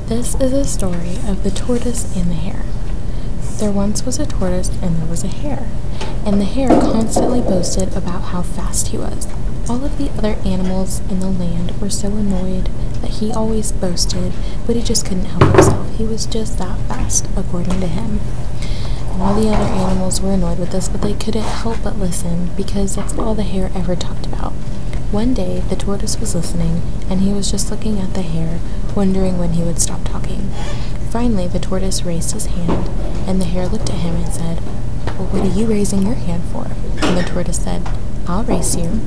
This is a story of the tortoise and the hare. There once was a tortoise and there was a hare, and the hare constantly boasted about how fast he was. All of the other animals in the land were so annoyed that he always boasted, but he just couldn't help himself. He was just that fast, according to him. And all the other animals were annoyed with this, but they couldn't help but listen, because that's all the hare ever talked about. One day, the tortoise was listening, and he was just looking at the hare, wondering when he would stop talking. Finally, the tortoise raised his hand, and the hare looked at him and said, "Well, what are you raising your hand for?" And the tortoise said, "I'll race you."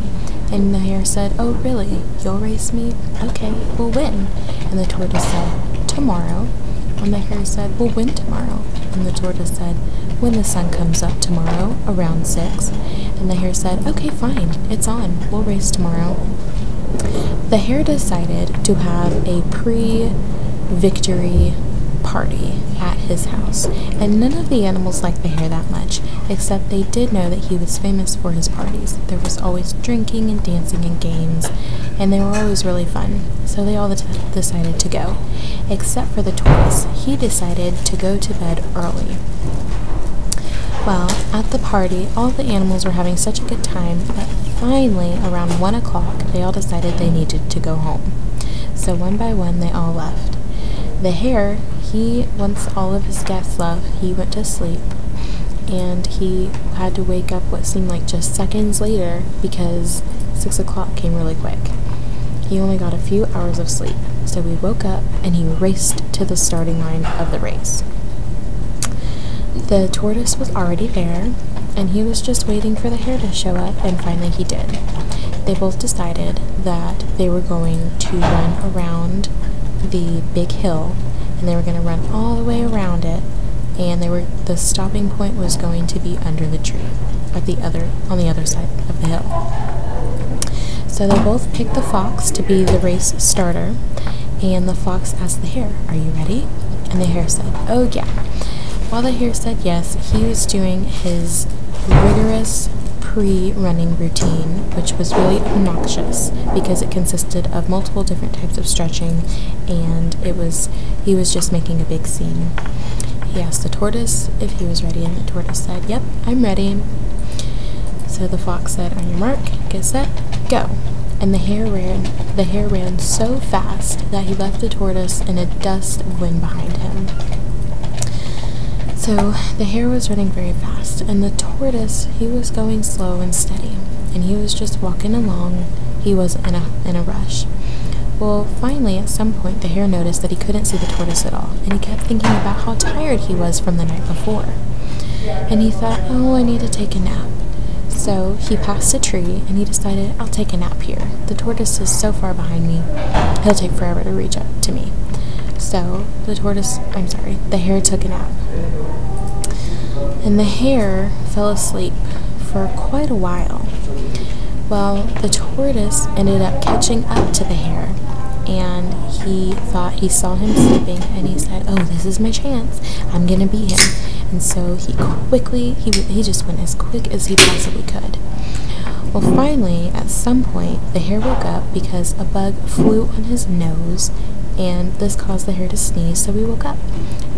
And the hare said, "Oh, really? You'll race me? Okay, well, when?" And the tortoise said, "Tomorrow." And the hare said, "Well, when tomorrow?" And the tortoise said, "When the sun comes up tomorrow, around 6. And the hare said, "Okay, fine, it's on. We'll race tomorrow." The hare decided to have a pre-victory party at his house, and none of the animals liked the hare that much, except they did know that he was famous for his parties. There was always drinking and dancing and games, and they were always really fun, so they all decided to go, except for the tortoise. He decided to go to bed early. Well, at the party, all the animals were having such a good time that finally, around 1 o'clock, they all decided they needed to go home. So one by one, they all left. The hare, once all of his guests left, he went to sleep, and he had to wake up what seemed like just seconds later because 6 o'clock came really quick. He only got a few hours of sleep, so he woke up and he raced to the starting line of the race. The tortoise was already there, and he was just waiting for the hare to show up, and finally he did. They both decided that they were going to run around the big hill, and they were going to run all the way around it, and the stopping point was going to be under the tree on the other side of the hill. So they both picked the fox to be the race starter, and the fox asked the hare, "Are you ready?" And the hare said, "Oh yeah." While the hare said yes, he was doing his rigorous pre-running routine, which was really obnoxious because it consisted of multiple different types of stretching, and he was just making a big scene. He asked the tortoise if he was ready, and the tortoise said, "Yep, I'm ready." So the fox said, "On your mark, get set, go." And the hare ran so fast that he left the tortoise in a dust of wind behind him. So the hare was running very fast, and the tortoise, he was going slow and steady, and he was just walking along. He wasn't in a rush. Well, finally, at some point, the hare noticed that he couldn't see the tortoise at all, and he kept thinking about how tired he was from the night before. And he thought, "Oh, I need to take a nap." So he passed a tree, and he decided, "I'll take a nap here. The tortoise is so far behind me, he'll take forever to reach up to me." So the hare took a nap. And the hare fell asleep for quite a while. Well, the tortoise ended up catching up to the hare, and he thought he saw him sleeping, and he said, "Oh, this is my chance. I'm gonna beat him." And so he just went as quick as he possibly could. Well, finally, at some point, the hare woke up because a bug flew on his nose, and this caused the hare to sneeze, so he woke up.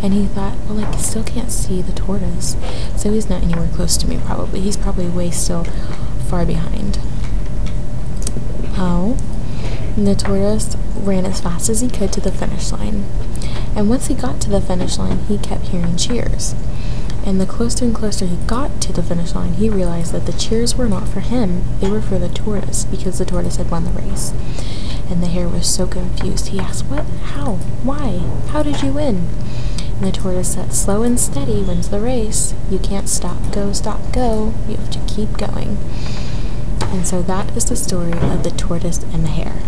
And he thought, well, I still can't see the tortoise, so he's not anywhere close to me probably. He's probably way still far behind. Oh, and the tortoise ran as fast as he could to the finish line. And once he got to the finish line, he kept hearing cheers. And the closer and closer he got to the finish line, he realized that the cheers were not for him, they were for the tortoise, because the tortoise had won the race. And the hare was so confused. He asked, "What? How? Why? How did you win?" And the tortoise said, "Slow and steady wins the race. You can't stop, go. You have to keep going." And so that is the story of the tortoise and the hare.